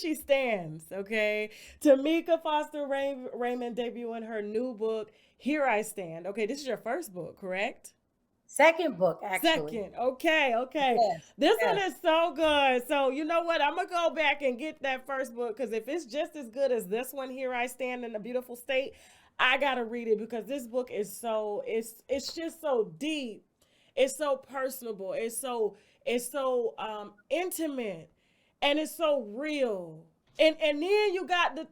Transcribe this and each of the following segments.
she stands, okay? Tameka Raymond debuting her new book, Here I Stand. Okay, this is your first book, correct? Second book, actually. Second. Okay, okay. Yes, This one yes. is so good. So, you know what? I'm going to go back and get that first book because if it's just as good as this one, Here I Stand in a Beautiful State, I got to read it because this book is so it's just so deep. It's so personable. It's so intimate and it's so real. And then you got the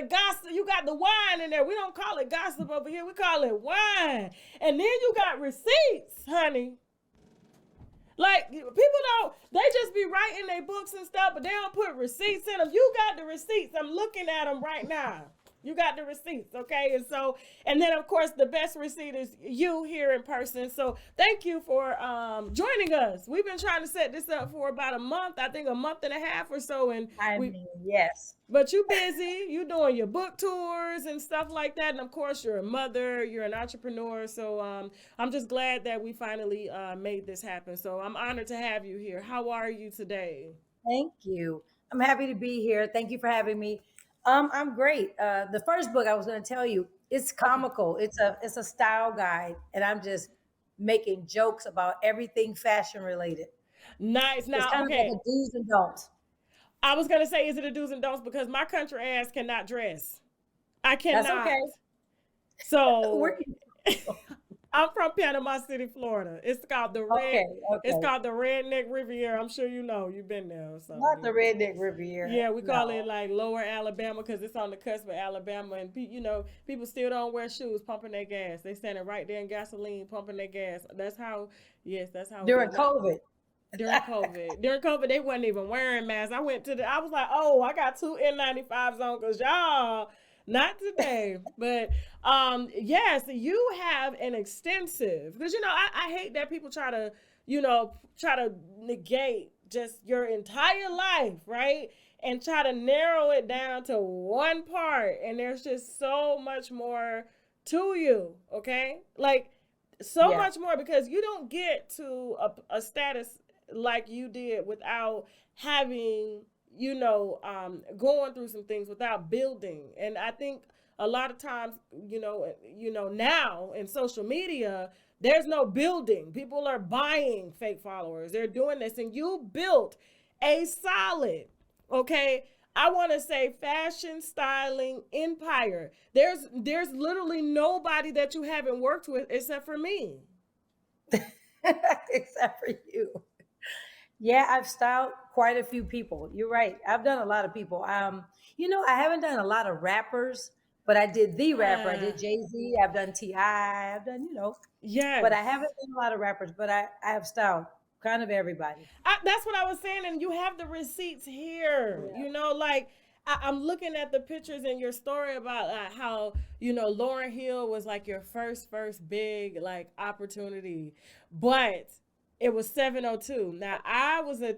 gossip, you got the wine in there. We don't call it gossip over here. We call it wine. And then you got receipts, honey. Like people don't, they just be writing their books and stuff, but they don't put receipts in them. You got the receipts. I'm looking at them right now. You got the receipts, okay? And so, and then of course the best receipt is you here in person. So thank you for joining us. We've been trying to set this up for about a month, I think a month and a half or so, and I we mean, yes. but you busy, you doing your book tours and stuff like that. And of course, you're a mother, you're an entrepreneur. So I'm just glad that we finally made this happen. So I'm honored to have you here. How are you today? Thank you. I'm happy to be here. Thank you for having me. I'm great. The first book I was going to tell you, it's Okay. comical. It's a style guide, and I'm just making jokes about everything fashion related. Nice. It's Now, kind of like okay. a do's and don'ts. I was going to say, is it a do's and don'ts? Because my country ass cannot dress. I That's cannot. okay. So Where you I'm from Panama City, Florida. It's called the red. Okay, It's okay. called the Redneck Riviera. I'm sure you know. You've been there or something. Not the redneck Riviera. Yeah, we call it No. like Lower Alabama because it's on the cusp of Alabama, and people still don't wear shoes, pumping their gas. They standing right there in gasoline, pumping their gas. That's how. Yes, that's how it During goes. Now, COVID. during COVID, they wasn't even wearing masks. I was like, oh, I got two N95s on because y'all not today. But yes, you have an extensive because I hate that people try to negate just your entire life, right? And try to narrow it down to one part. And there's just so much more to you, okay? Like so Yeah, much more because you don't get to a status like you did without having going through some things without building. And I think a lot of times now in social media there's no building. People are buying fake followers. They're doing this and you built a solid, okay, I want to say fashion styling empire. There's literally nobody that you haven't worked with except for me. except for you. Yeah, I've styled quite a few people. You're right. I've done a lot of people. I haven't done a lot of rappers, but I did the rapper. I Ah, did Jay-Z. I've done T.I. I've done, but yes. I haven't done a lot of rappers, but I have styled kind of everybody. That's what I was saying, and you have the receipts here. Yeah. Like I'm looking at the pictures in your story about how Lauren Hill was like your first big like opportunity, but it was 702. Now I was a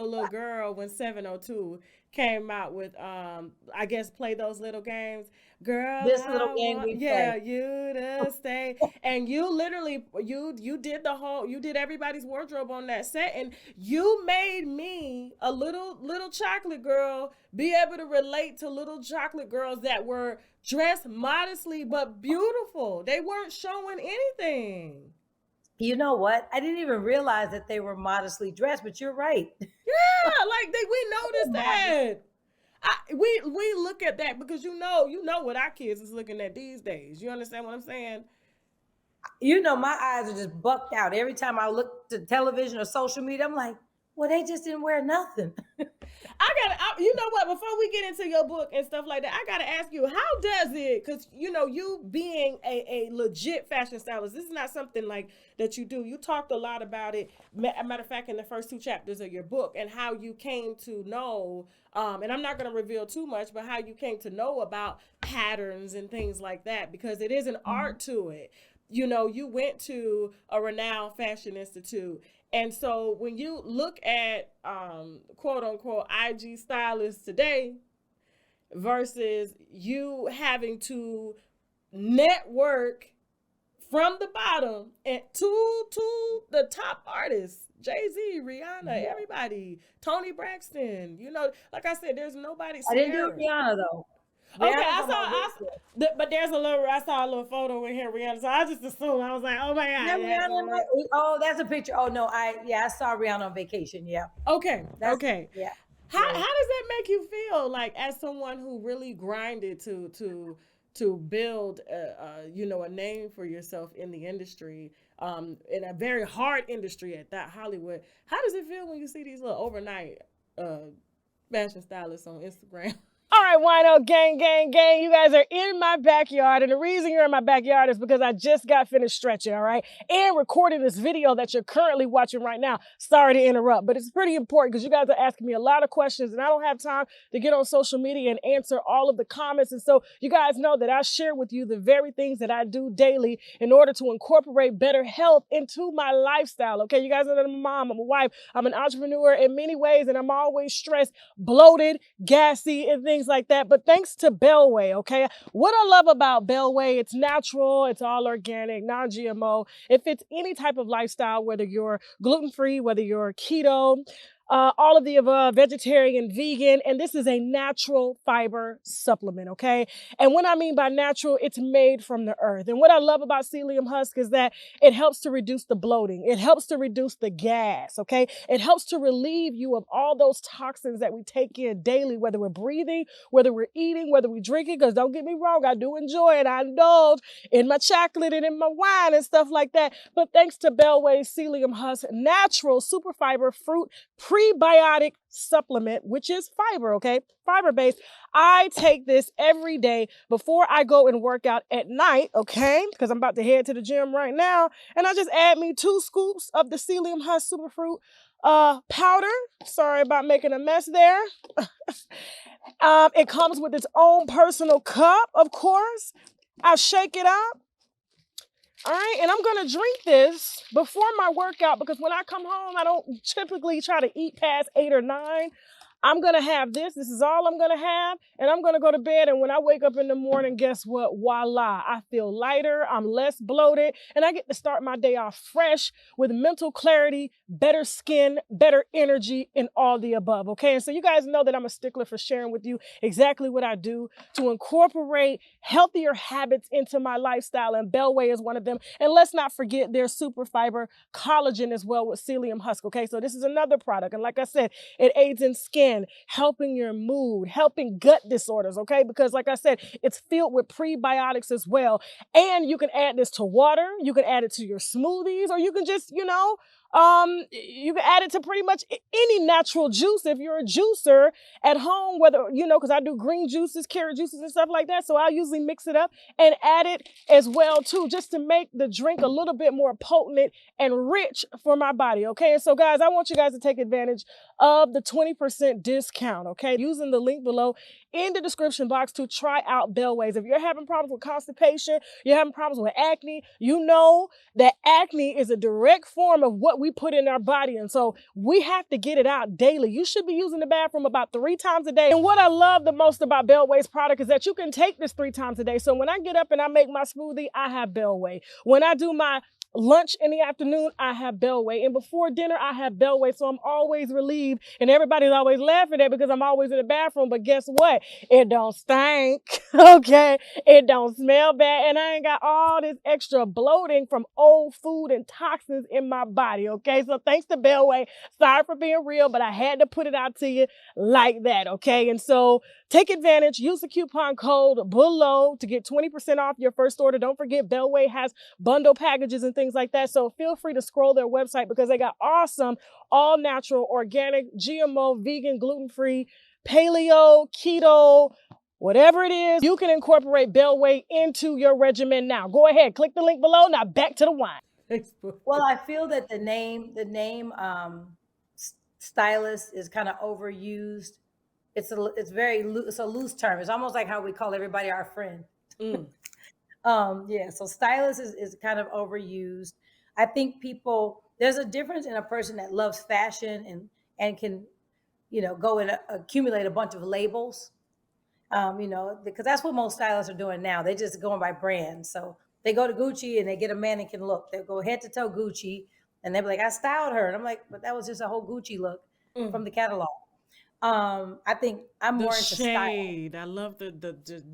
little girl when 702 came out with I guess play those little games. Girl, This little I game want we yeah play. you to stay, and you literally you did you did everybody's wardrobe on that set, and you made me a little chocolate girl be able to relate to little chocolate girls that were dressed modestly but beautiful. They weren't showing anything. You know what? I didn't even realize that they were modestly dressed, but you're right. Yeah, like we noticed Modest. that. We look at that because you know what our kids is looking at these days. You understand what I'm saying? My eyes are just bucked out every time I look to television or social media. I'm like, well, they just didn't wear nothing. You know what? Before we get into your book and stuff like that, I gotta ask you, how does it? Because you being a legit fashion stylist, this is not something like that you do. You talked a lot about it. Matter of fact, in the first two chapters of your book, and how you came to know. And I'm not gonna reveal too much, but how you came to know about patterns and things like that, because it is an art to it. You went to a renowned fashion institute, and so when you look at quote unquote IG stylists today versus you having to network from the bottom and to the top artists. Jay-Z, Rihanna, Yeah. everybody, Tony Braxton. You know, like I said, there's nobody. I didn't do Sierra. Rihanna though. Okay, Rihanna's on my list. but there's I saw a little photo in here, Rihanna. So I just assumed, I was like, oh my Yeah, God, that's Rihanna. Oh, that's a picture. Oh no, I saw Rihanna on vacation. Yeah, okay, that's okay. yeah. How Yeah. does that make you feel, like, as someone who really grinded to build a name for yourself in the industry, in a very hard industry at that, Hollywood? How does it feel when you see these little overnight uh fashion stylists on Instagram? All right, Wino gang, gang, gang. You guys are in my backyard. And the reason you're in my backyard is because I just got finished stretching, all right? And recording this video that you're currently watching right now. Sorry to interrupt, but it's pretty important because you guys are asking me a lot of questions and I don't have time to get on social media and answer all of the comments. And so you guys know that I share with you the very things that I do daily in order to incorporate better health into my lifestyle, okay? You guys know that I'm a mom, I'm a wife, I'm an entrepreneur in many ways, and I'm always stressed, bloated, gassy, and things like that. But thanks to Bellway, okay? What I love about Bellway, it's natural, it's all organic, non-GMO. It fits any type of lifestyle, whether you're gluten-free, whether you're keto, all of the above, vegetarian, vegan, and this is a natural fiber supplement, okay? And what I mean by natural, it's made from the earth. And what I love about psyllium husk is that it helps to reduce the bloating. It helps to reduce the gas, okay? It helps to relieve you of all those toxins that we take in daily, whether we're breathing, whether we're eating, whether we're drinking, because don't get me wrong, I do enjoy it. I indulge in my chocolate and in my wine and stuff like that. But thanks to Bellway's psyllium husk natural super fiber fruit prebiotic supplement, which is fiber, okay? Fiber based. I take this every day before I go and work out at night, okay? Because I'm about to head to the gym right now. And I just add me 2 scoops of the psyllium husk superfruit powder. Sorry about making a mess there. It comes with its own personal cup, of course. I shake it up. All right, and I'm gonna drink this before my workout because when I come home, I don't typically try to eat past 8 or 9. I'm gonna have this. This is all I'm gonna have, and I'm gonna go to bed. And when I wake up in the morning, guess what? Voila, I feel lighter, I'm less bloated, and I get to start my day off fresh with mental clarity, better skin, better energy, and all the above. Okay, and so you guys know that I'm a stickler for sharing with you exactly what I do to incorporate healthier habits into my lifestyle, and Bellway is one of them. And let's not forget their super fiber collagen as well with psyllium husk. Okay, so this is another product, and like I said, it aids in skin, helping your mood, helping gut disorders, okay? Because like I said, it's filled with prebiotics as well. And you can add this to water, you can add it to your smoothies, or you can just, you can add it to pretty much any natural juice if you're a juicer at home, whether, because I do green juices, carrot juices and stuff like that. So I'll usually mix it up and add it as well too, just to make the drink a little bit more potent and rich for my body, okay? And so guys, I want you guys to take advantage of the 20% discount, okay? Using the link below in the description box to try out Bellways. If you're having problems with constipation, you're having problems with acne, you know that acne is a direct form of what we put in our body. And so we have to get it out daily. You should be using the bathroom about 3 times a day. And what I love the most about Bellway's product is that you can take this 3 times a day. So when I get up and I make my smoothie, I have Bellway. When I do my lunch in the afternoon, I have Bellway. And before dinner, I have Bellway. So I'm always relieved. And everybody's always laughing at because I'm always in the bathroom. But guess what? It don't stink. Okay? It don't smell bad. And I ain't got all this extra bloating from old food and toxins in my body. Okay? So thanks to Bellway. Sorry for being real, but I had to put it out to you like that. Okay? And so take advantage. Use the coupon code below to get 20% off your first order. Don't forget, Bellway has bundle packages and things like that. So feel free to scroll their website because they got awesome, all natural, organic, GMO, vegan, gluten-free, paleo, keto, whatever it is, you can incorporate Bellway into your regimen now. Go ahead, click the link below. Now back to the wine. Well, I feel that the name Stylus is kind of overused. It's a loose term. It's almost like how we call everybody our friend. Yeah, so stylist is kind of overused. I think there's a difference in a person that loves fashion and can, go and accumulate a bunch of labels, because that's what most stylists are doing now. They're just going by brands. So They go to Gucci and they get a mannequin look. They go head to toe Gucci, and they're like, I styled her. And I'm like, but that was just a whole Gucci look from the catalog. I think I'm The more into style. shade. I love the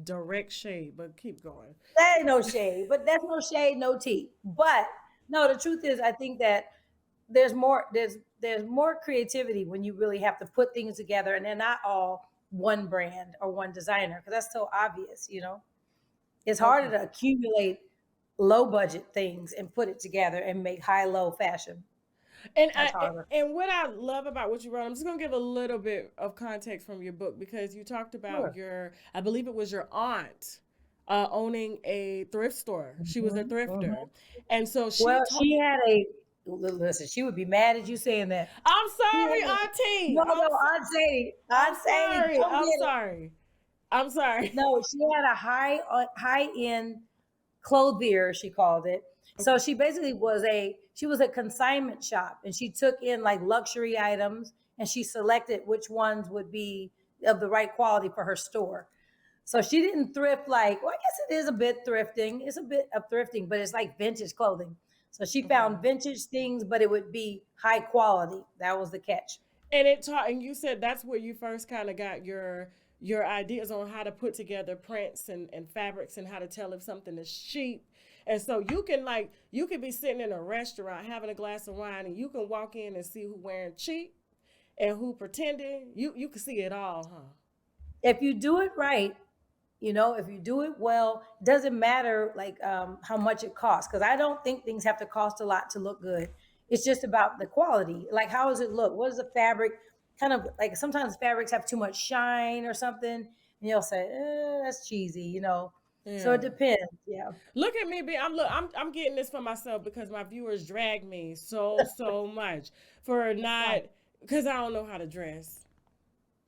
direct shade, but keep going. That ain't no shade, but that's no shade, no tea. But no, the truth is, I think that there's more creativity when you really have to put things together, and they're not all one brand or one designer, because that's so obvious. It's harder Okay. to accumulate low budget things and put it together and make high low fashion. And That's harder. what I love about what you wrote, I'm just gonna give a little bit of context from your book because you talked about Sure. your, I believe it was your aunt, owning a thrift store. She was a Mhm, mhm. thrifter, and so she Well, told. she had a listen. She would be mad at you saying that. I'm She sorry, had a, Auntie. no, no, Aunt Sadie, I'm Aunt Sadie, sorry. come I'm get it. sorry. I'm sorry. No, she had a high end clothier, she called it. So Okay. she was a consignment shop, and she took in like luxury items, and she selected which ones would be of the right quality for her store. So she didn't thrift like, well, I guess it is a bit thrifting. It's a bit of thrifting, but it's like vintage clothing. So she Okay. found vintage things, but it would be high quality. That was the catch. And it taught, and you said that's where you first kind of got your ideas on how to put together prints and fabrics and how to tell if something is cheap. And so you can be sitting in a restaurant having a glass of wine and you can walk in and see who wearing cheap and who pretending. You can see it all, huh? If you do it right, if you do it well, it doesn't matter like how much it costs, because I don't think things have to cost a lot to look good. It's just about the quality. Like, how does it look? What is the fabric? Kind of like sometimes fabrics have too much shine or something, and you'll say, that's cheesy. So Yeah. it depends. Yeah. Look at me, I'm getting this for myself because my viewers drag me so much for not, because I don't know how to dress.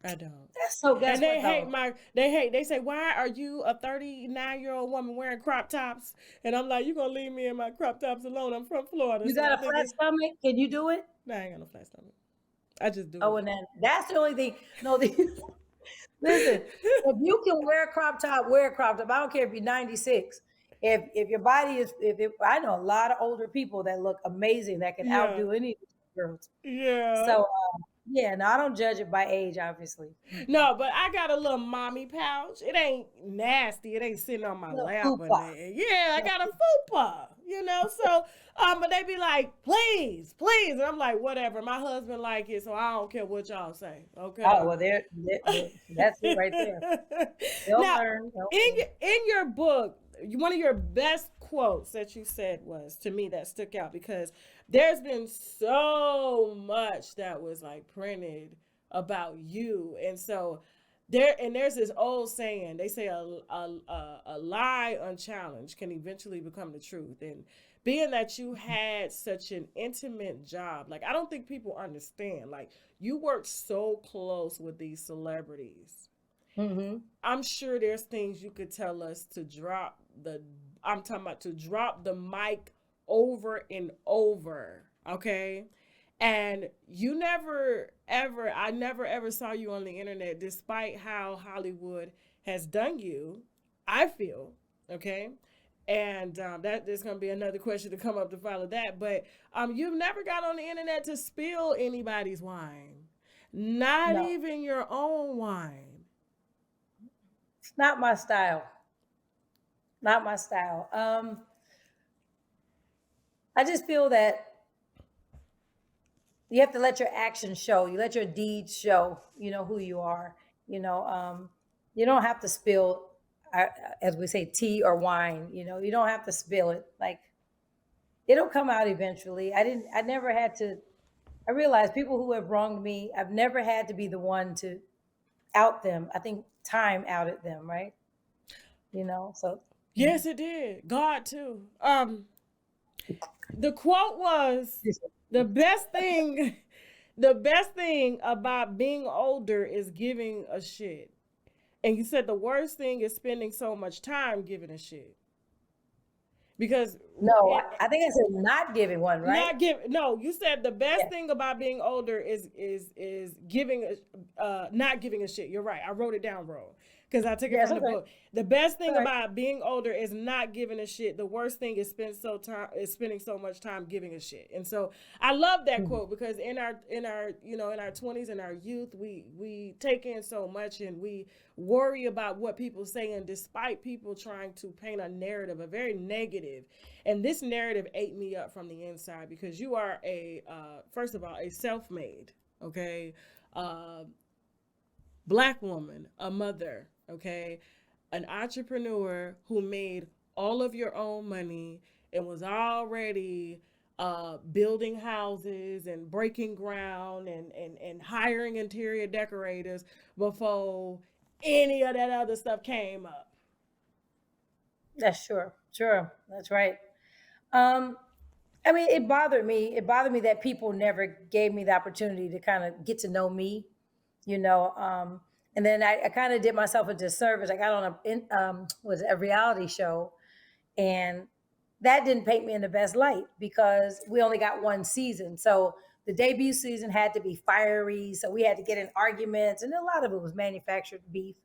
I don't. That's so. And Guess what though? they say, why are you a 39-year-old woman wearing crop tops? And I'm like, you gonna leave me in my crop tops alone. I'm from Florida, You so got I a think flat it, stomach? Can you do it? nah, I ain't got no flat stomach. I just do Oh, it. and then that's the only thing. No, listen, if you can wear a crop top, wear a crop top. I don't care if you're 96. If your body is, I know a lot of older people that look amazing that can Yeah. outdo any of these girls. Yeah. So yeah, no, I don't judge it by age, obviously. No, but I got a little mommy pouch. It ain't nasty. It ain't sitting on my Little lap or fupa. nothing. Yeah, I got a fupa. So but they be like, please, please. And I'm like, whatever. My husband like it, so I don't care what y'all say. Oh Okay. well, that's it right there. They'll Now, learn. They'll learn. in your book, one of your best quotes that you said was, to me, that stuck out because there's been so much that was like printed about you, and so there's this old saying. They say a lie unchallenged can eventually become the truth, and being that you had such an intimate job, like I don't think people understand, like you worked so close with these celebrities. Mm-hmm. I'm sure there's things you could tell us to drop the, I'm talking about to drop the mic over and over, okay? And you never ever, I never ever saw you on the internet despite how Hollywood has done you, I feel, okay? And that there's going to be another question to come up to follow that, but you've never got on the internet to spill anybody's wine, not No, even your own wine. it's not my style. Not my style. I just feel that you have to let your actions show. You let your deeds show. Who you are. You don't have to spill, uh, as we say, tea or wine. You don't have to spill it. Like, it'll come out eventually. I didn't. I never had to. I realized people who have wronged me, I've never had to be the one to out them. I think time outed them, right? So Yes, it did. God too. The quote was, the best thing the best thing about being older is giving a shit. And you said the worst thing is spending so much time giving a shit. Because no, it, I think I said not giving one, right? not give no, you said the best Yeah. thing about being older is giving a not giving a shit. You're right. I wrote it down wrong. because I took it Yes, from the okay. book. The best thing All right. about being older is not giving a shit. The worst thing is spending so much time giving a shit. And so I love that Mhm. quote because in our in our 20s and our youth, we take in so much and we worry about what people say, and despite people trying to paint a narrative, a very negative, and this narrative ate me up from the inside because you are a first of all a self-made, okay, uh, Black woman, a mother, okay, an entrepreneur who made all of your own money and was already building houses and breaking ground and hiring interior decorators before any of that other stuff came up. That's sure. Sure. That's right. Um, I mean, it bothered me. It bothered me that people never gave me the opportunity to kind of get to know me, you know. And then I kind of did myself a disservice. I got on was a reality show, and that didn't paint me in the best light because we only got one season. So the debut season had to be fiery. So we had to get in arguments, and a lot of it was manufactured beef.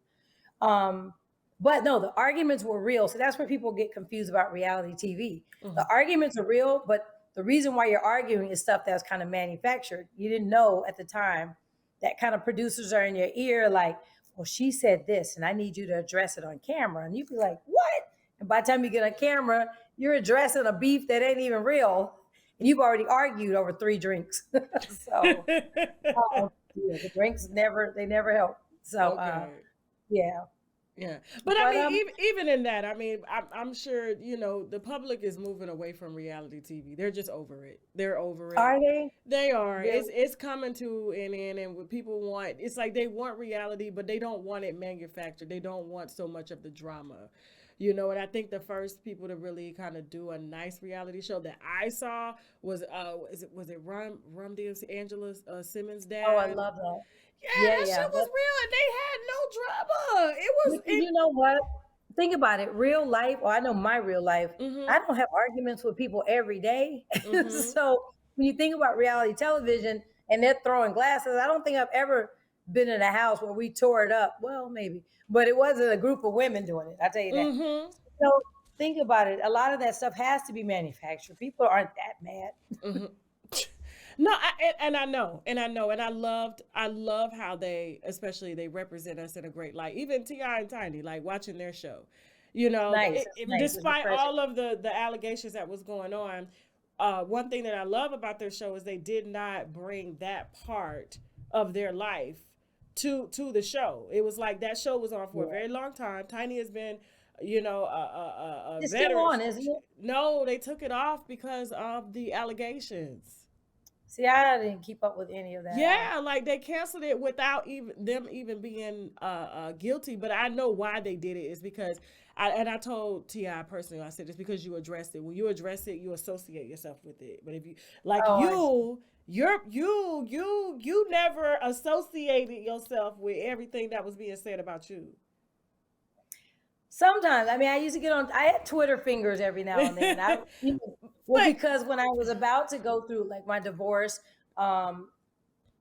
Um, but no, the arguments were real. So that's where people get confused about reality TV. Mm-hmm. The arguments are real, but the reason why you're arguing is stuff that's kind of manufactured. You didn't know at the time that kind of producers are in your ear, like, well, she said this, and I need you to address it on camera. And you'd be like, what? And by the time you get on camera, you're addressing a beef that ain't even real. And you've already argued over 3 drinks. So yeah, the drinks never help. So Okay. yeah. Yeah, but I But mean, even in that, I mean, I'm sure the public is moving away from reality TV. They're just over it. They're over it. are they They are. really? It's coming to an end, and what people want, it's like they want reality, but they don't want it manufactured. They don't want so much of the drama, And I think the first people to really kind of do a nice reality show that I saw was was it Rum Angela Simmons' Oh, I dad? love that. Yeah, Yeah, that yeah. shit was real, and they had no drama. It was But you know what? Think about it. Real life, or I know my real life, Mhm. I don't have arguments with people every day. Mhm. So when you think about reality television and they're throwing glasses, I don't think I've ever been in a house where we tore it up. Well, maybe, but it wasn't a group of women doing it. I tell you that. Mhm. So think about it. A lot of that stuff has to be manufactured. People aren't that mad. Mhm. No, and I know, and I love how especially they represent us in a great light. Even Ti and Tiny, like watching their show, Nice. It's nice. It's despite refreshing. all of the allegations that was going on, one thing that I love about their show is they did not bring that part of their life to the show. It was like that show was on for a Yeah. very long time. Tiny has been, a It's still veteran. on, isn't it? No, they took it off because of the allegations. See, I didn't keep up with any of that. Yeah, like they canceled it without even being guilty. But I know why they did it is because I told Ti personally, I said it's because you addressed it. When you address it, you associate yourself with it. But if you like Oh, I see. you never associated yourself with everything that was being said about you. Sometimes, I mean, I used to get on. I had Twitter fingers every now and then. Well, But because when I was about to go through like my divorce, um,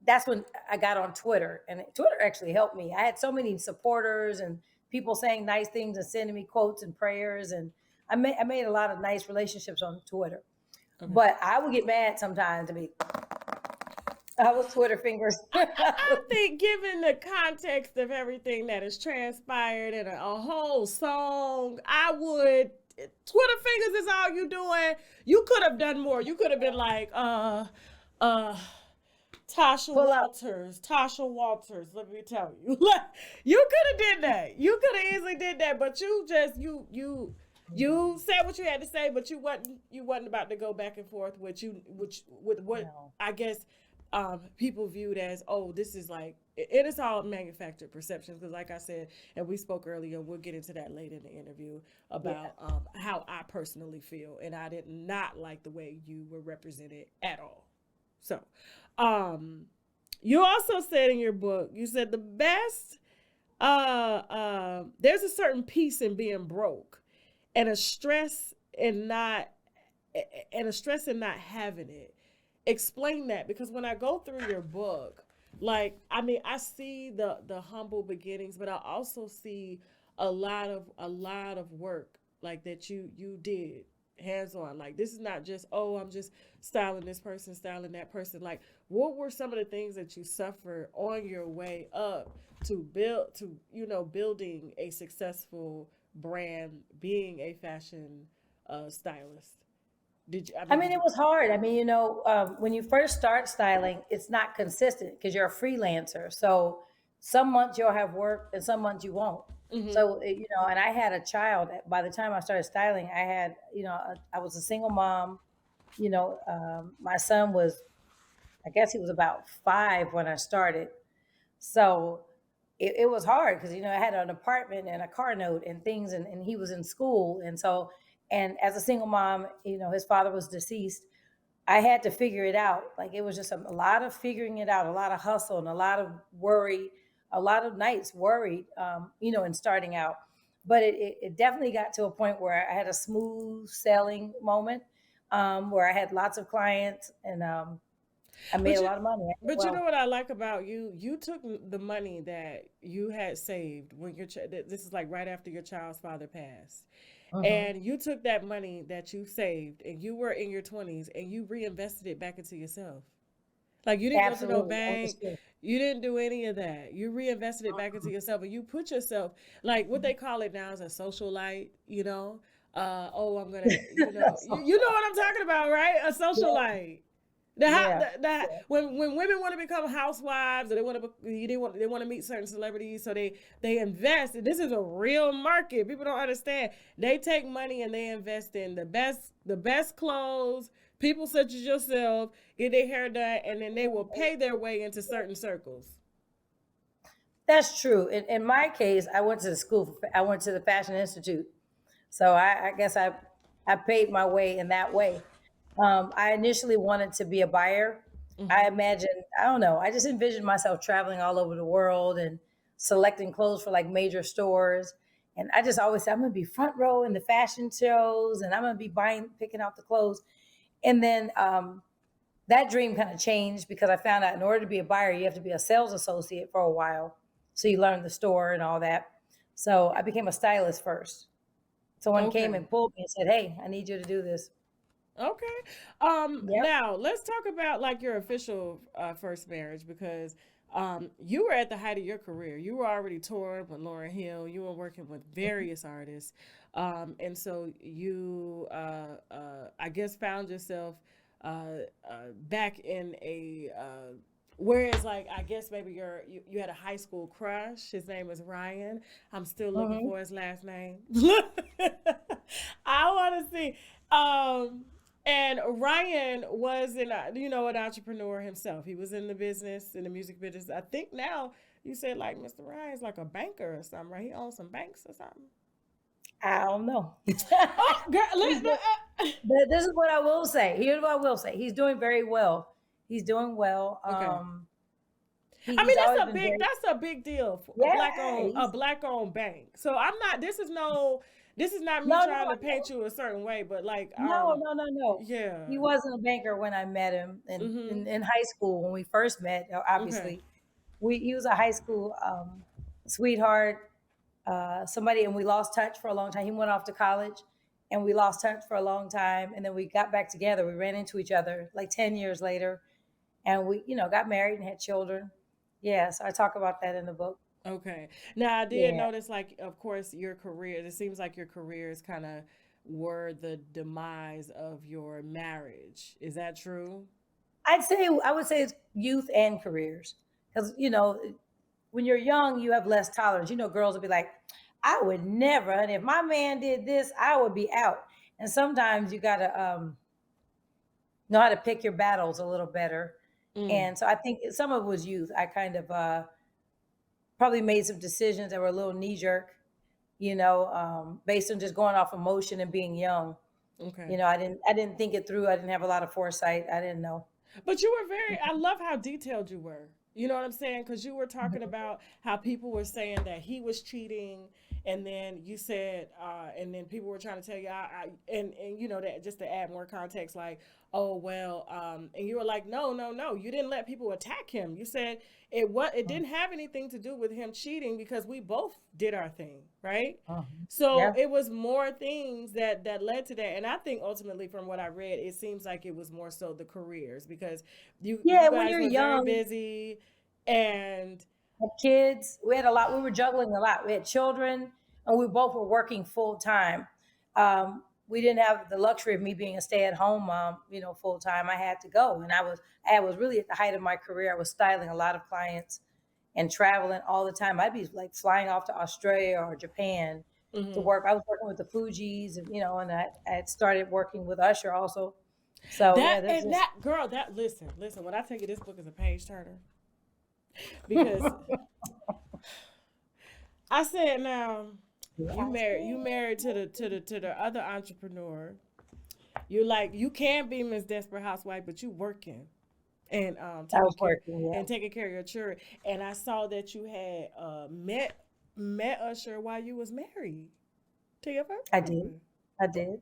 that's when I got on Twitter, and Twitter actually helped me. I had so many supporters and people saying nice things and sending me quotes and prayers, and I made a lot of nice relationships on Twitter. okay. But I would get mad sometimes. I was Twitter fingers. I think, given the context of everything that has transpired in a whole song, I would. Twitter fingers is all you doing. You could have done more. You could have been like, uh, Pull up. Tasha Walters. Let me tell you, like, you could have did that. You could have easily did that, but you just you said what you had to say, but you wasn't about to go back and forth with what No. I guess people viewed as, oh, this is like it is all manufactured perceptions because, like I said, and we spoke earlier, we'll get into that later in the interview about Yeah. how I personally feel, and I did not like the way you were represented at all. So, you also said in your book, you said the best, there's a certain peace in being broke, and a stress in not, and a stress in not having it. Explain that, because when I go through your book, Like, I mean, I see the humble beginnings, but I also see a lot of work like that you did hands on. Like, this is not just, oh, I'm just styling this person, styling that person. Like, what were some of the things that you suffered on your way up to build to building a successful brand, being a fashion stylist? Did you? I I mean, mean, did it you? was hard. I mean, when you first start styling, it's not consistent because you're a freelancer. So some months you'll have work and some months you won't. Mm-hmm. So, and I had a child. By the time I started styling, I had, I was a single mom. My son was, I guess he was about 5 when I started. So it was hard because, I had an apartment and a car note and things, and he was in school. And as a single mom, his father was deceased. I had to figure it out. Like it was just a lot of figuring it out, a lot of hustle and a lot of worry, a lot of nights worried, in starting out. But it definitely got to a point where I had a smooth sailing moment, where I had lots of clients and I made But a you, lot of money. I did but you know well. what I like about you? You took the money that you had saved when this is like right after your child's father passed, Hmm. and you took that money that you saved, and you were in your 20s, and you reinvested it back into yourself. Like, you didn't go to no Absolutely. I went to bank. school. You didn't do any of that. You reinvested it back into yourself, and you put yourself, like, what they call it now is a socialite. Oh, I'm gonna, you know what I'm talking about, right? A Yeah, socialite. The, yeah, yeah. when women want to become housewives, or they want to meet certain celebrities, so they invest. And this is a real market. People don't understand. They take money and they invest in the best clothes. People such as yourself get their hair done, and then they will pay their way into certain circles. That's true. In my case, I went to the school. I went to the Fashion Institute. So I guess I paid my way in that way. I initially wanted to be a buyer. I Mm-hmm. imagined, I don't know, I just envisioned myself traveling all over the world and selecting clothes for like major stores. And I just always said, I'm going to be front row in the fashion shows and I'm going to be picking out the clothes. And then that dream kind of changed because I found out in order to be a buyer, you have to be a sales associate for a while. So you learn the store and all that. So I became a stylist first. Someone came Okay. and pulled me and said, "Hey, I need you to do this." Okay. Yep. Now let's talk about like your official first marriage, because you were at the height of your career. You were already touring with Lauryn Hill. You were working with various artists, and so you, I guess, found yourself back in a. Whereas, like, I guess maybe you had a high school crush. His name is Ryan. I'm still looking Hmm. for his last name. I want to see. And Ryan was an entrepreneur himself. He was in the business, in the music business. I think now you said like Mr. Ryan's like a banker or something, right? He owns some banks or something. I don't know. Oh, girl, He's but this is what I will say. Here's what I will say. He's doing very well. He's doing well. okay. I mean, He's always that's a been big very, that's a big deal for a yeah. black owned bank. So I'm not. This is not me No, trying no, to paint you a certain way, but like no. yeah. He wasn't a banker when I met him Mhm. in high school when we first met. Okay. Obviously, he was a high school sweetheart, somebody, and we lost touch for a long time. He went off to college, and we lost touch for a long time, and then we got back together. We ran into each other like 10 years later, and we, got married and had children. Yeah, so I talk about that in the book. Okay. Now I did Yeah, notice, like, of course, your career. It seems like your careers kind of were the demise of your marriage. Is that true? I would say it's youth and careers because when you're young, you have less tolerance. Girls will be like, I would never, and if my man did this, I would be out. And sometimes you gotta know how to pick your battles a little better. Mm. And so I think some of it was youth. I kind of probably made some decisions that were a little knee jerk, based on just going off emotion and being young. Okay. I didn't think it through. I didn't have a lot of foresight. I didn't know. But you were very. I love how detailed you were. You know what I'm saying? Because you were talking about how people were saying that he was cheating, And then you said, and then people were trying to tell you, and you know that just to add more context, like, oh well, and you were like, no, no, no, you didn't let people attack him. You said it didn't have anything to do with him cheating because we both did our thing, right? So Yeah. it was more things that led to that, and I think ultimately, from what I read, it seems like it was more so the careers because you Yeah, when guys you're were very young, busy, and had kids, we had a lot, we were juggling a lot. We had children, and we both were working full time. We didn't have the luxury of me being a stay-at-home mom, full time. I had to go, and I was really at the height of my career. I was styling a lot of clients and traveling all the time. I'd be like flying off to Australia or Japan to mhm. work. I was working with the Fugees, and I had started working with Usher also. So yeah, That that's and just that girl, that listen. When I tell you this book is a page turner, because I said now you married to the other entrepreneur. You can be Miss Desperate Housewife, but you working and I taking was care working. Yeah, and taking care of your children. And I saw that you had met Usher while you was married to your first I did. husband. I did.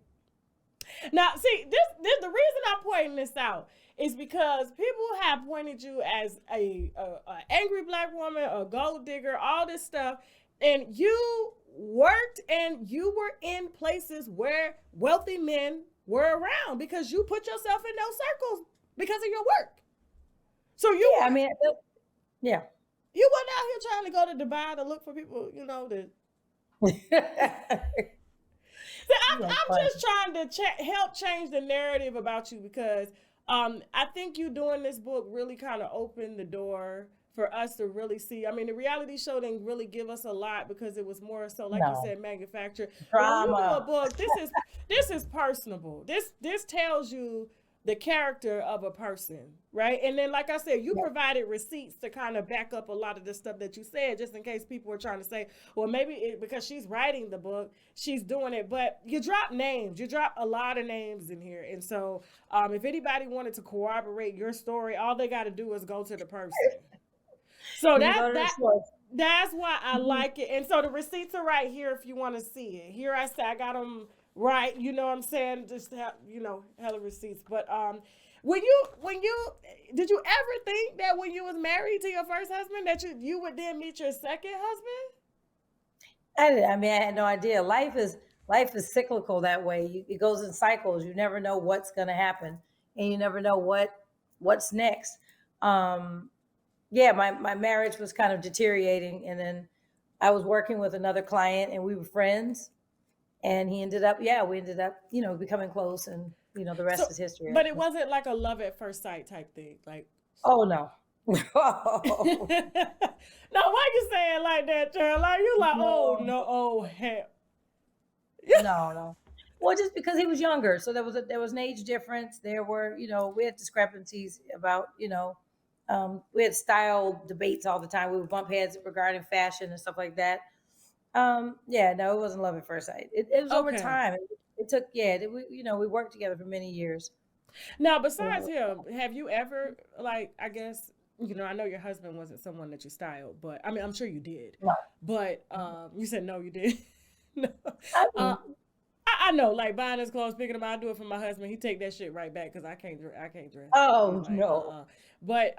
Now, see, this the reason I'm pointing this out is because people have pointed you as a angry black woman, a gold digger, all this stuff, and you worked and you were in places where wealthy men were around because you put yourself in those circles because of your work. So Yeah, I mean, yeah. you weren't out here trying to go to Dubai to look for people, to See, That's I'm funny. just trying to help change the narrative about you because I think you doing this book really kind of opened the door for us to really see. I mean, the reality show didn't really give us a lot because it was more so, like you No said, manufactured. But when you do a drama. book, this is personable. This tells you the character of a person, right? And then, like I said, you Yeah, provided receipts to kind of back up a lot of the stuff that you said, just in case people were trying to say, well, maybe because she's writing the book, she's doing it. But you drop names, you drop a lot of names in here, and so if anybody wanted to corroborate your story, all they got to do is go to the person. So you can that go to the that source. that's why I Mhm. like it. And so the receipts are right here if you want to see it. Here I say I got them right. You know what I'm saying? Just have hella receipts. But when you did you ever think that when you was married to your first husband that you would then meet your second husband? I mean, I had no idea. Life is cyclical that way. It goes in cycles. You never know what's going to happen, and you never know what's next. Um, yeah, my marriage was kind of deteriorating, and then I was working with another client, and we were friends. And we ended up, becoming close, and the So, rest is history, I but it guess. wasn't like a love at first sight type thing. Like, Oh no. no, No. why you saying like that, Charles? Like you like, oh No. no, oh hell. No, no. Well, just because he was younger, so there was an age difference. There were, we had discrepancies about, we had style debates all the time. We would bump heads regarding fashion and stuff like that. Yeah, no, it wasn't love at first sight. It was over Okay. time. It took, yeah, we worked together for many years. Now, besides So, him, have you ever like I guess I know your husband wasn't someone that you styled, but I mean I'm sure you did. no. But you said no, you did. No. I Uh, mean, I know, like buying his clothes, picking them out. I do it for my husband. He take that shit right back because I can't dress. I'm oh like no. But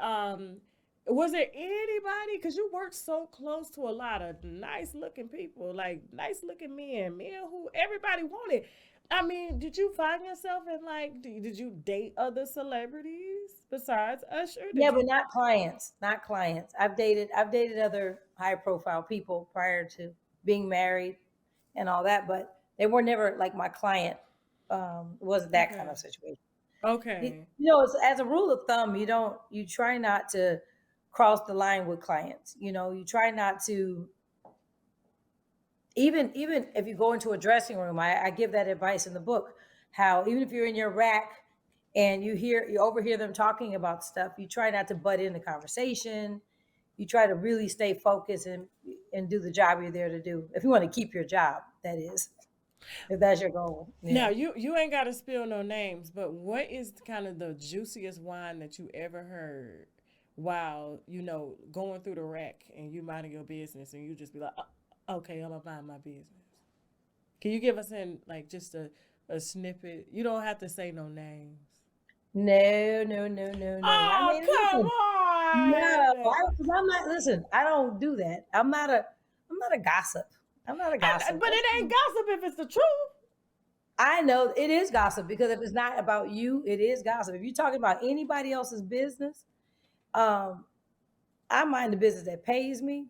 was there anybody? Because you worked so close to a lot of nice looking people, like nice looking men who everybody wanted. I mean, did you find yourself in like? Did you date other celebrities besides Usher? Yeah, Did but you? not clients, not clients. I've dated other high profile people prior to being married and all that, but they were never like my client. It wasn't that kind Okay. of situation. Okay. As a rule of thumb, you try not to cross the line with clients. You try not to, even if you go into a dressing room. I give that advice in the book, how even if you're in your rack and you overhear them talking about stuff, you try not to butt in the conversation. You try to really stay focused and do the job you're there to do, if you want to keep your job, that is, if that's your goal. Now Yeah. you ain't got to spill no names, but what is kind of the juiciest wine that you ever heard while going through the rack and you minding your business and you just be like, Okay, I'm about my business. Can you give us like just a snippet? You don't have to say no names. No, no, no, no, no. I Oh, mean, come listen, no, on! because I'm not. Listen, I don't do that. I'm not a gossip. I'm not a gossip. But it ain't gossip if it's the truth. I know it is gossip because if it's not about you, it is gossip. If you're talking about anybody else's business, um, I mind the business that pays me,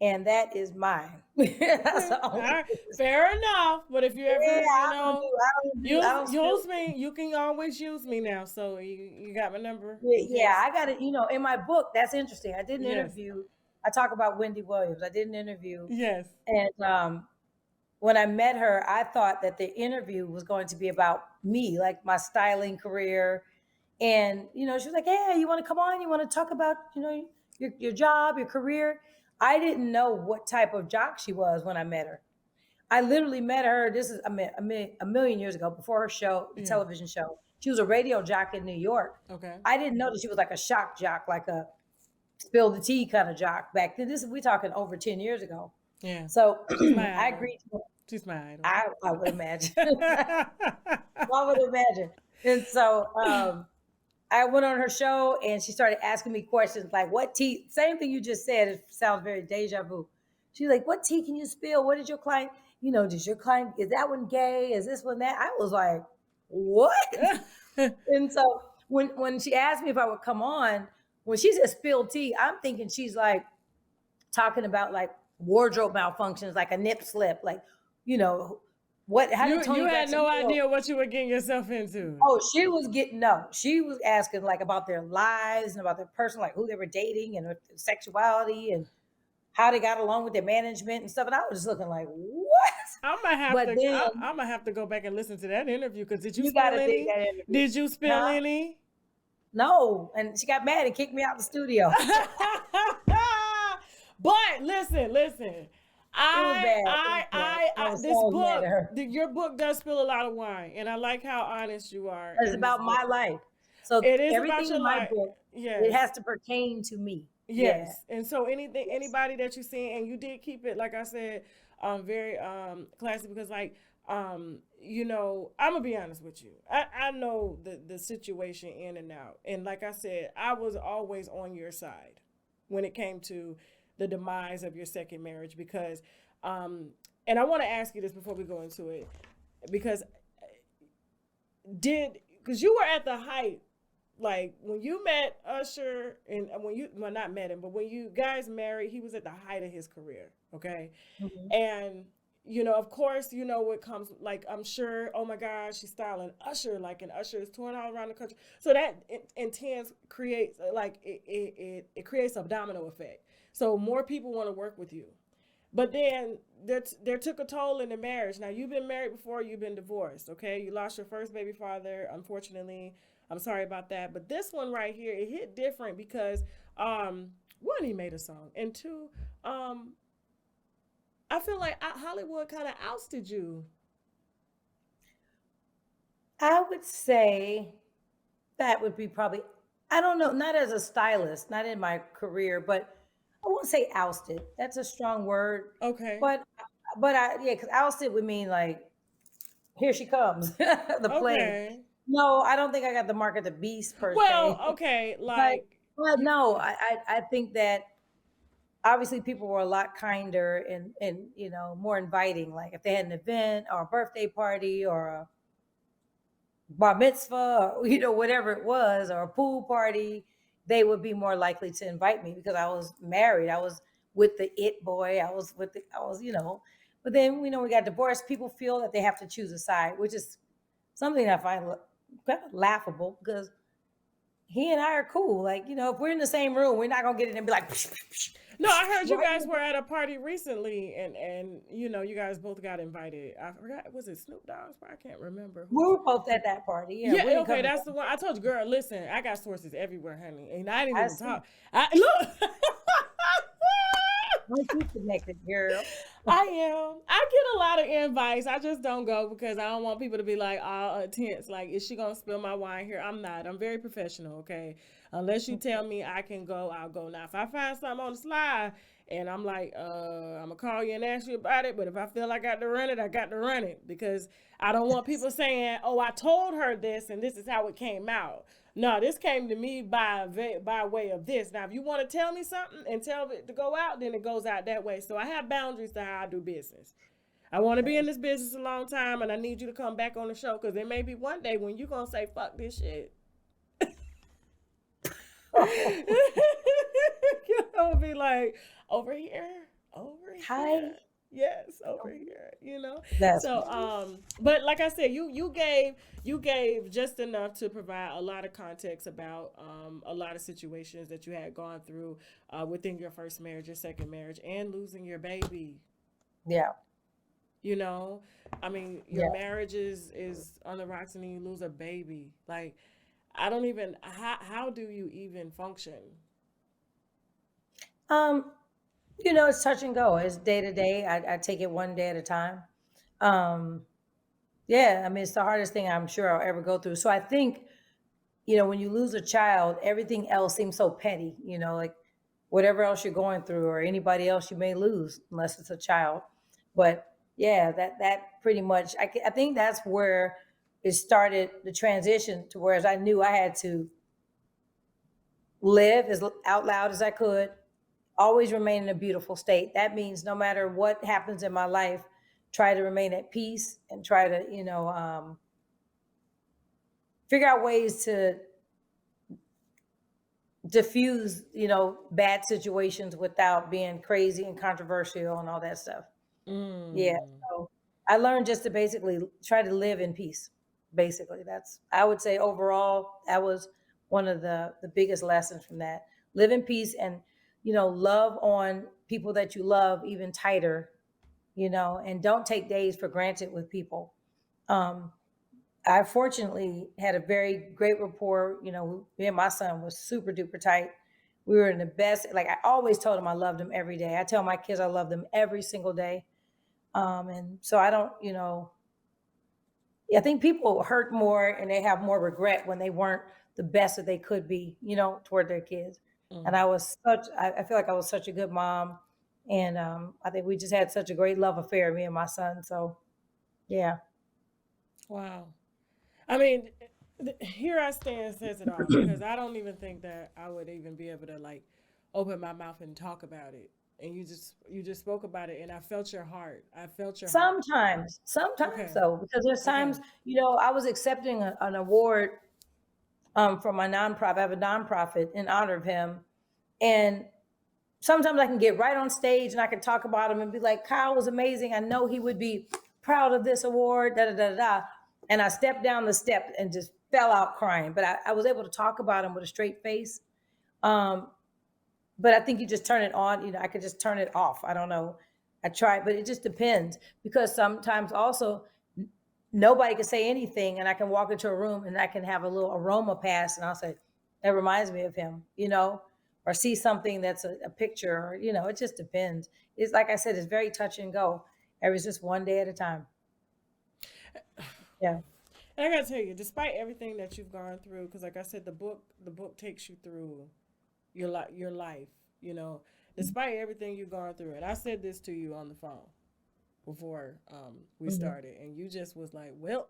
and that is mine. That's Okay, the all only right, business. fair enough. But if you Yeah, ever, I don't do. I don't do. I don't spill. use me, you can always use me now. So you got my number in Yeah, case. I got it. In my book, that's interesting. I did an Yes, interview. I talk about Wendy Williams. I did an interview, yes. and when I met her, I thought that the interview was going to be about me, like my styling career. And she was like, "Hey, you want to come on? You want to talk about your job, your career?" I didn't know what type of jock she was when I met her. I literally met her. This is a million years ago, before her show, the Yeah. television show. She was a radio jock in New York. Okay. I didn't know that she was like a shock jock, like a spill the tea kind of jock back then. We talking over 10 years ago. Yeah. So She's my I idol. agreed. She's my idol. I would imagine. I would imagine. And so I went on her show and she started asking me questions like, what tea? Same thing you just said. It sounds very deja vu. She's like, what tea can you spill? What did your client, does your client, is that one gay? Is this one that? I was like, what? And so when she asked me if I would come on, when she said spill tea, I'm thinking she's like talking about like wardrobe malfunctions, like a nip slip, like, you know, how did Tony You had Braxton no feel? idea what you were getting yourself into. Oh, she was asking like about their lives and about their personal, like who they were dating and their sexuality and how they got along with their management and stuff. And I was just looking like, what? I might have But to. then I might have to go back and listen to that interview. Because did you you spill got to dig any? that interview. Did you spill Huh? any? No. And she got mad and kicked me out of the studio. But listen. This book, your book does spill a lot of wine, and I like how honest you are. It's about my life. So It is about everything your in my life. book, Yes. it has to pertain to me. Yes. Yeah. And so anybody that you see, and you did keep it, like I said, very classy, because like I'm gonna be honest with you. I know the situation in and out. And like I said, I was always on your side when it came to the demise of your second marriage, because and I want to ask you this before we go into it, because you were at the height, like when you met Usher, and not met him, but when you guys married, he was at the height of his career. Okay. Mm-hmm. And of course, what comes, like, I'm sure, oh my gosh, she's styling Usher, like, and Usher is touring all around the country. So that creates, like, it creates a domino effect. So more people want to work with you. But then there took a toll in the marriage. Now, you've been married before, you've been divorced, okay? You lost your first baby father, unfortunately. I'm sorry about that. But this one right here, it hit different because, one, he made a song. And two, I feel like Hollywood kind of ousted you. I would say that would be probably, I don't know, not as a stylist, not in my career, but I won't say ousted. That's a strong word. Okay. But because ousted would mean like, here she comes, the plane. Okay. No, I don't think I got the mark of the beast per Well, se. okay, But, like, but no, I think that obviously people were a lot kinder and more inviting. Like if they had an event or a birthday party or a bar mitzvah or whatever it was, or a pool party, they would be more likely to invite me because I was married. I was with the it boy. I was but then we got divorced. People feel that they have to choose a side, which is something I find kind of laughable because he and I are cool. Like, if we're in the same room, we're not gonna get in and be like, psh, psh, psh. No, I heard you guys were at a party recently, and you guys both got invited. I forgot, was it Snoop Dogg's party? I can't remember. We were both at that party. Yeah, okay, that's the one. I told you, girl. Listen, I got sources everywhere, honey, and I didn't even talk. Look. Once you connected, girl. I am. I get a lot of invites. I just don't go because I don't want people to be like all tense. Like, is she gonna spill my wine here? I'm not. I'm very professional. Okay, unless you tell me I can go, I'll go. Now, if I find something on the slide And I'm like, I'm gonna call you and ask you about it. But if I feel I got to run it, I got to run it, because I don't want people saying, "Oh, I told her this and this is how it came out." No, this came to me by way of this. Now, if you want to tell me something and tell it to go out, then it goes out that way. So I have boundaries to how I do business. I want to be in this business a long time, and I need you to come back on the show, because there may be one day when you're gonna say, "Fuck this shit." You know, be like, over here, over Hi. here. Yes, over here, you know. That's So but like I said, you gave just enough to provide a lot of context about a lot of situations that you had gone through within your first marriage, your second marriage, and losing your baby. yeah, You know, I mean, your yeah. marriage is on the rocks, and then you lose a baby. Like, I don't even, how do you even function? Um, it's touch and go. It's day to day. I take it one day at a time. Um, yeah, I mean, it's the hardest thing I'm sure I'll ever go through. So I think, when you lose a child, everything else seems so petty, like whatever else you're going through or anybody else you may lose, unless it's a child. But yeah, that pretty much, I think that's where it started the transition to whereas I knew I had to live as out loud as I could, always remain in a beautiful state. That means no matter what happens in my life, try to remain at peace and try to, figure out ways to diffuse, bad situations without being crazy and controversial and all that stuff. Yeah. Mm. So I learned just to basically try to live in peace. Basically, that's I would say overall that was one of the biggest lessons from that. Live in peace and love on people that you love even tighter, and don't take days for granted with people. Um, I fortunately had a very great rapport. Me and my son was super duper tight. We were in the best. Like I always told him I loved him every day. I tell my kids I love them every single day. And so I don't, I think people hurt more and they have more regret when they weren't the best that they could be, toward their kids. And Mm. I feel like I was such a good mom. And I think we just had such a great love affair, me and my son. So yeah. Wow. I mean, here I stand says it all, because I don't even think that I would even be able to like open my mouth and talk about it. And you just spoke about it, and I felt your heart. I felt your heart. Sometimes Okay. though, because there's Okay. times, I was accepting an award from my nonprofit. I have a nonprofit in honor of him. And sometimes I can get right on stage and I can talk about him and be like, Kyle was amazing. I know he would be proud of this award, da da da da. And I stepped down the step and just fell out crying. But I was able to talk about him with a straight face. Um, but I think you just turn it on. I could just turn it off. I don't know. I tried, but it just depends because sometimes also nobody can say anything and I can walk into a room and I can have a little aroma pass and I'll say, that reminds me of him, or see something that's a picture, or, it just depends. It's like I said, it's very touch and go. It was just one day at a time. Yeah. And I gotta tell you, despite everything that you've gone through, because like I said, the book takes you through your life. You know, despite everything you've gone through, and I said this to you on the phone before we Mhm. started, and you just was like, "Well,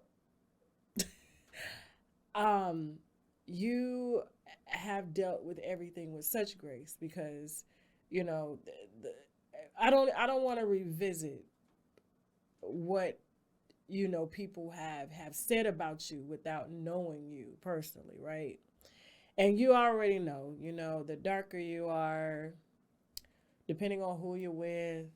um, you have dealt with everything with such grace, because you know I don't want to revisit what people have said about you without knowing you personally, right? And you already know, the darker you are, depending on who you're with,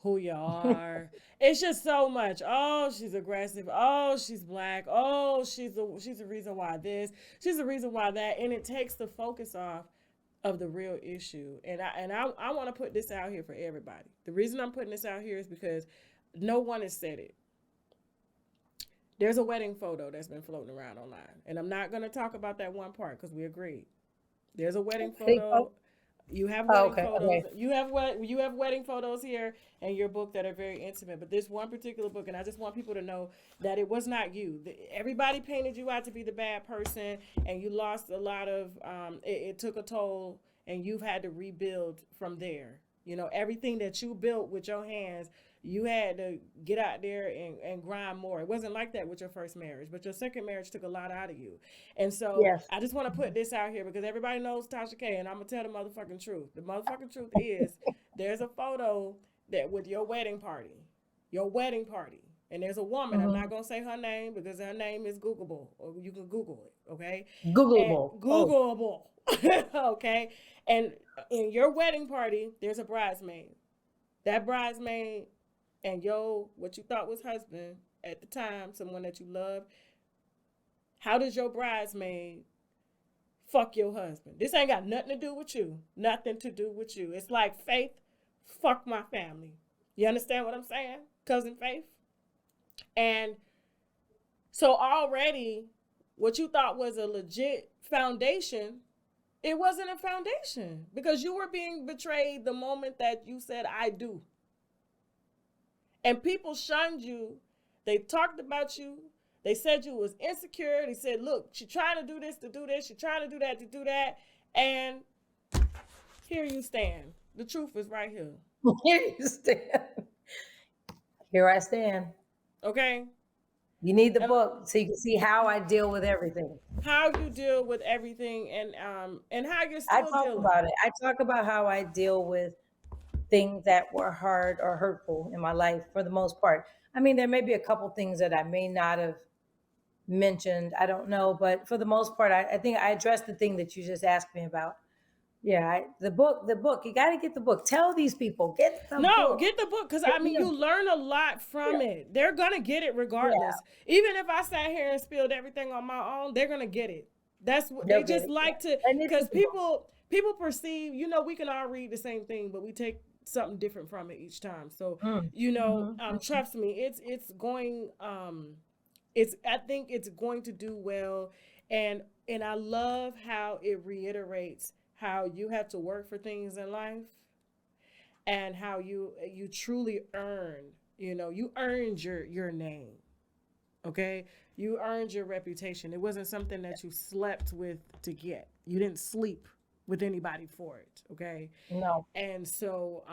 who you are. It's just so much. Oh, she's aggressive. Oh, she's black. Oh, she's the reason why this. She's the reason why that. And it takes the focus off of the real issue. And I want to put this out here for everybody. The reason I'm putting this out here is because no one has said it. There's a wedding photo that's been floating around online, and I'm not going to talk about that one part because we agreed. There's a wedding Hey, photo. You have oh, wedding okay. photos. Okay. You have wedding photos here in your book that are very intimate. But this one particular book, and I just want people to know that it was not you. Everybody painted you out to be the bad person, and you lost a lot of. It took a toll, and you've had to rebuild from there. You know, everything that you built with your hands, you had to get out there and grind more. It wasn't like that with your first marriage, but your second marriage took a lot out of you. And so Yes. I just want to put this out here because everybody knows Tasha K, and I'm gonna tell the motherfucking truth. The motherfucking truth is there's a photo that with your wedding party. Your wedding party. And there's a woman, I'm Mm-hmm. not gonna say her name because her name is Googleable, or you can Google it, okay? And Googleable. Oh. Googleable. Okay. And in your wedding party, there's a bridesmaid. That bridesmaid and what you thought was husband at the time, someone that you loved, how does your bridesmaid fuck your husband? This ain't got nothing to do with you. Nothing to do with you. It's like Faith, fuck my family. You understand what I'm saying, cousin Faith? And so already what you thought was a legit foundation, it wasn't a foundation because you were being betrayed the moment that you said, I do. And people shunned you. They talked about you. They said you was insecure. They said, look, she trying to do this to do this. She trying to do that to do that. And here you stand. The truth is right here. Here you stand. Here I stand. Okay? You need the book so you can see how I deal with everything. How you deal with everything and how you're still I talk dealing. about it. I talk about how I deal with things that were hard or hurtful in my life for the most part. I mean, there may be a couple things that I may not have mentioned. I don't know. But for the most part, I think I addressed the thing that you just asked me about. Yeah, the book, you got to get the book. Tell these people, get the book. Get the book because I mean, you learn a lot from it. They're going to get it regardless. Even if I sat here and spilled everything on my own, they're going to get it. That's what they just like to, because people perceive, you know, we can all read the same thing, but we take something different from it each time. So, you know, trust me, it's going, I think it's going to do well. And I love how it reiterates how you have to work for things in life and how you truly earned, you know, you earned your name. Okay? You earned your reputation. It wasn't something that you slept with to get. You didn't sleep with anybody for it, okay? No. And so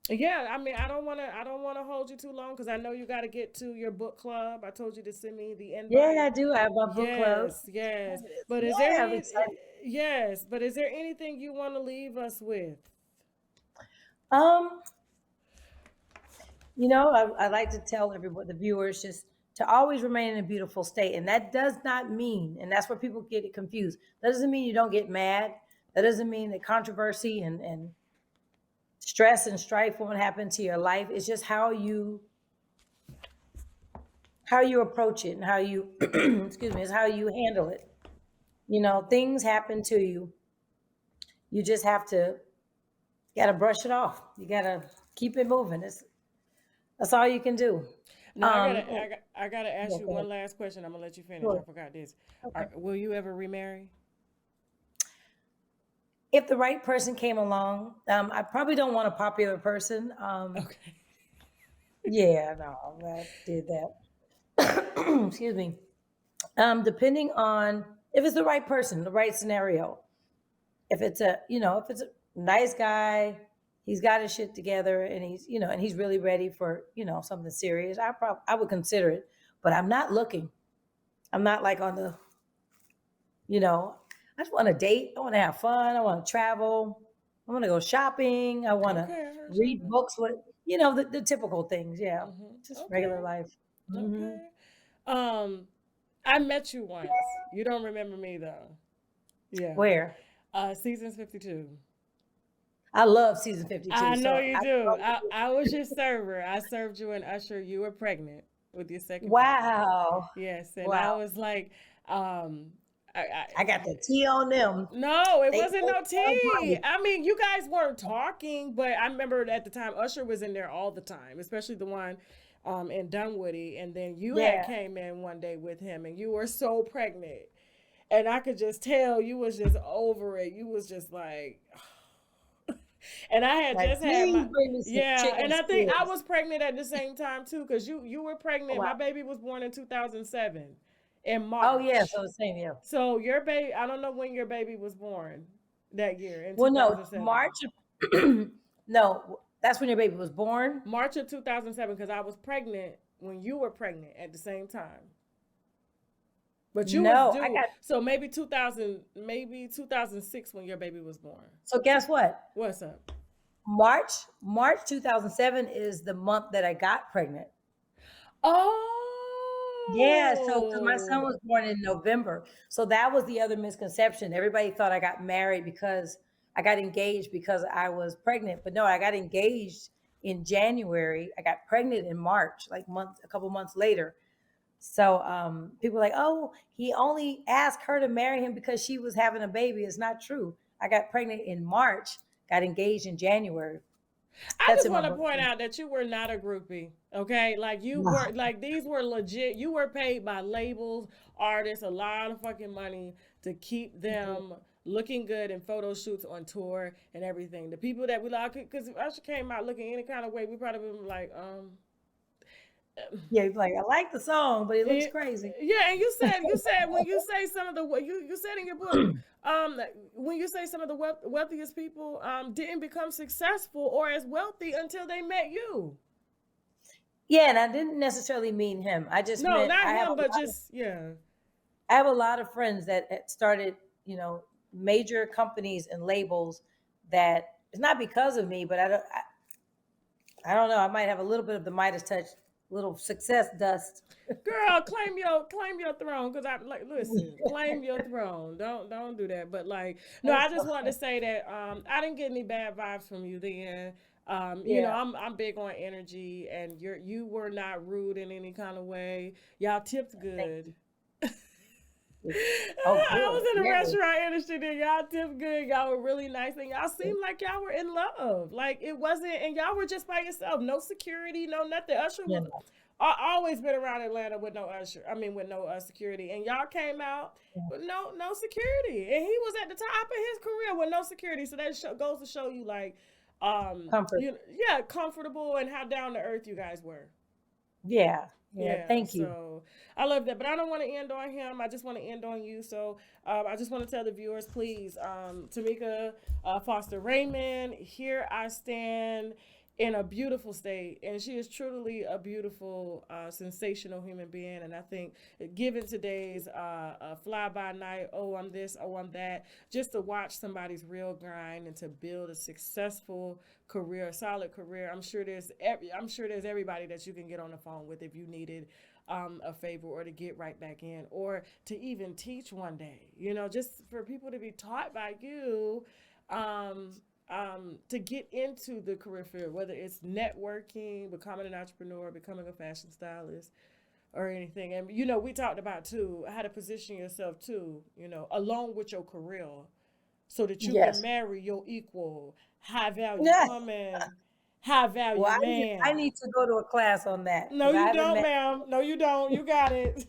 yeah, I mean, I don't want to hold you too long because I know you got to get to your book club. I told you to send me the invite. Yeah, I do. I have my book club. Yes. But is there but is there anything you want to leave us with? You know, I like to tell everybody, the viewers, just to always remain in a beautiful state. And that does not mean, and that's where people get it confused. That doesn't mean you don't get mad. That doesn't mean that controversy and stress and strife won't happen to your life. It's just how you approach it and how you, excuse me, is how you handle it. You know, things happen to you. You just have to, you got to brush it off. You got to keep it moving. That's all you can do. Now, I gotta ask you one last question. I'm gonna let you finish. Sure. I forgot this. Okay. Will you ever remarry? If the right person came along, I probably don't want a popular person. Okay. Yeah, no, I did that. Excuse me. Depending on if it's the right person, the right scenario. If it's a nice guy, he's got his shit together, and he's really ready for, something serious, I would consider it. But I'm not looking. I'm not like on the, I just want to date. I want to have fun. I want to travel. I want to go shopping. I want to read books. The typical things. Yeah, just regular life. Okay. I met you once. You don't remember me though. Yeah. Where? Seasons 52. I love season 52. I know you do. I was your server. I served you an Usher. You were pregnant with your second. Wow. Baby. Yes, and I was like, I got the tea on them. No, it wasn't no tea. I mean, you guys weren't talking, but I remember at the time Usher was in there all the time, especially the one in Dunwoody, and then you had came in one day with him, and you were so pregnant, and I could just tell you was just over it. You was just like. And I had just had and I think I was pregnant at the same time too, because you were pregnant. My baby was born in 2007 in March. Oh yeah, so the same year. So your baby, I don't know when your baby was born that year. Well, no, No, that's when your baby was born. March of 2007, because I was pregnant when you were pregnant at the same time. But you was No, I due, got. so maybe 2000, maybe 2006 when your baby was born. So guess what? What's up? March 2007 is the month that I got pregnant. Yeah, so because my son Oh, was born in November, so that was the other misconception. Everybody thought I got married because I got engaged because I was pregnant, but no, I got engaged in January. I got pregnant in March, like a couple months later. So people are like, oh, he only asked her to marry him because she was having a baby. It's not true. I got pregnant in March, got engaged in January. I That's just in my want to book. point out that you were not a groupie, okay? Like you No. were, like these were legit. You were paid by labels, artists, a lot of fucking money to keep them looking good in photo shoots on tour and everything. The people that we like, because if Usher came out looking any kind of way, we probably been like, Yeah, like I like the song, but it looks it, crazy. yeah, and you said when you say some of the what you said in your book, when you say some of the wealthiest people didn't become successful or as wealthy until they met you. Yeah, and I didn't necessarily mean him. I just No, meant not him, but just yeah. I have a lot of friends that started, major companies and labels that it's not because of me, but I don't know. I might have a little bit of the Midas touch, little success dust. Girl, claim your throne, because I like listen, claim your throne. Don't do that. But like, no, I just wanted to say that I didn't get any bad vibes from you then. Yeah, I'm big on energy, and you were not rude in any kind of way. Y'all tipped thank good. you. Oh, I was good. in the Very. restaurant industry then. Y'all tipped good. Y'all were really nice. And y'all seemed like y'all were in love. Like it wasn't, and y'all were just by yourself. No security, no nothing. Usher You was know, always been around Atlanta with no usher. I mean, with no security. And y'all came out with no security. And he was at the top of his career with no security. So that goes to show you, like, comfort. yeah, comfortable and how down to earth you guys were. Yeah, yeah. Yeah, Thank you. so I love that, but I don't want to end on him. I just want to end on you. So I just want to tell the viewers, please, Tameka Foster Raymond, here I stand in a beautiful state, and she is truly a beautiful, sensational human being. And I think, given today's fly by night, oh I'm this, oh I'm that, just to watch somebody's real grind and to build a successful career, a solid career. I'm sure there's everybody that you can get on the phone with if you needed a favor or to get right back in or to even teach one day. Just for people to be taught by you. To get into the career field, whether it's networking, becoming an entrepreneur, becoming a fashion stylist, or anything. And we talked about too how to position yourself too, along with your career, so that you can Yes. marry your equal, high value Yeah. woman, high Well, value I man. need to go to a class on that No, because I you haven't don't, met. ma'am. No, you don't. You got it.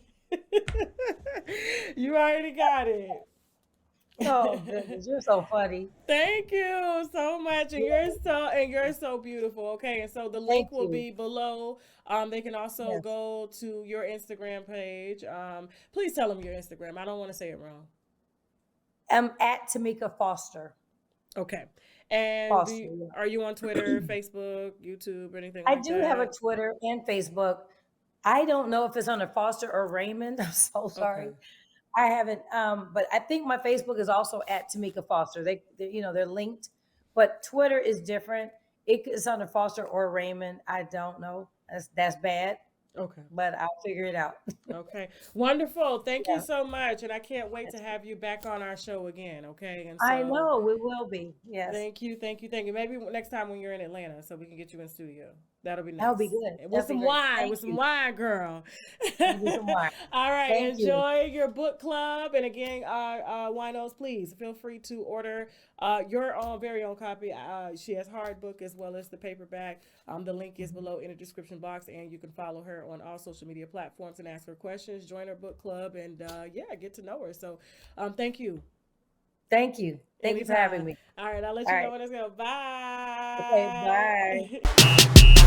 You already got it. Oh goodness, you're so funny. Thank you so much, and Yeah, you're so beautiful. Okay, and so the thank link will you. be below. They can also Yes. go to your Instagram page. Please tell them your Instagram. I don't want to say it wrong. I'm at Tameka Foster. Okay, and Foster. Yeah. are you on Twitter, Facebook, YouTube, or anything I like do have a that? Twitter and Facebook. I don't know if it's under Foster or Raymond. I'm so Okay. sorry. I haven't, but I think my Facebook is also at Tameka Foster. They're linked, but Twitter is different. It is under Foster or Raymond. I don't know. That's bad, Okay. but I'll figure it out. Okay. Wonderful. Thank you Yeah, so much, and I can't wait to have you back on our show again. Okay, and I so. know we will be. Yes, Thank you, thank you, thank you. Maybe next time when you're in Atlanta, so we can get you in studio. That'll be that would be nice. good. And That'd be great. Thank with some you. wine, girl. Give me some wine. All right, Thank you. enjoy your book club. And again, winos, please feel free to order your own very own copy. She has hard book as well as the paperback. The link is below in the description box, and you can follow her on all social media platforms and ask her questions. Join her book club, and yeah, get to know her. So, thank you. Thank you. Thank you for having Anytime. me. All right, I'll let All you know right. when it's going. Okay. Bye. Bye.